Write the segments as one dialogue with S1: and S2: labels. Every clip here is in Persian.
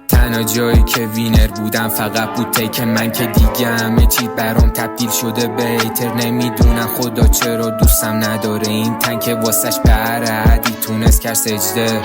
S1: تنها جایی که وینر بودم فقط بود تیک من، که دیگه همه چی برام تبدیل شده به هیتر. نمیدونم خدا چرا دوستم نداره، این تنک واسش به هر حدی تونست کرد سجده.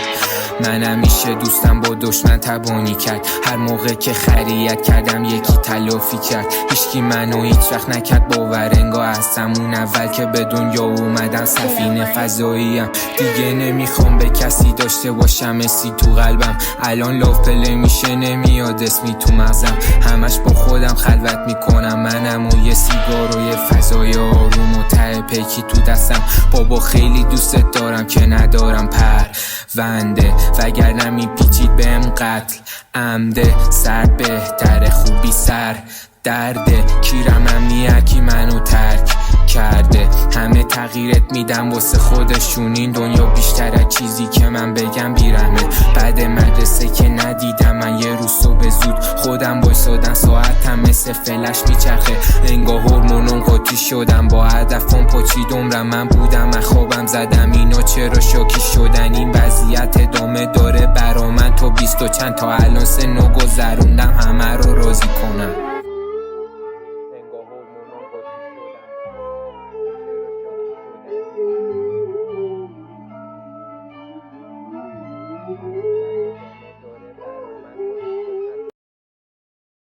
S1: من همیشه دوستم با دشمن تبانی کرد، هر موقع که خریت کردم یکی تلافی کرد. هیچکی منو هیچ وقت نکرد باور، انگار از همون اول که به دنیا اومدم سفینه فضاییم. دیگه نمیخوام به کسی داشته باشم اسی تو قلبم، الان لاف پلی میشه نمیاد اسمی تو مغزم. همش با خودم خلوت میکنم منم و یه سیگار و یه فضای آروم و ته پیکی تو دستم. بابا خیلی دوستت دارم که ندارم پرونده، وگرنه میپیچید بهم قتل عمده. سر بهتره خوبی سر درده، کیرم امنیه کی منو ترک کرده. همه تغییرت میدم واسه خودشون، این دنیا بیشتر از چیزی که من بگم بیرمه. بعد مدرسه که ندیدم من یه روز صبح زود خودم بایستادم، ساعتم مثل فلش میچرخه، انگار هورمونم قاطی شدم با هدفم پاچیدم رم. من بودم من خوابم زدم، اینا چرا شاکی شدن؟ این وضعیت ادامه داره برا من تا 20 و چند تا الان سنو گذروندم همه رو راضی کنم.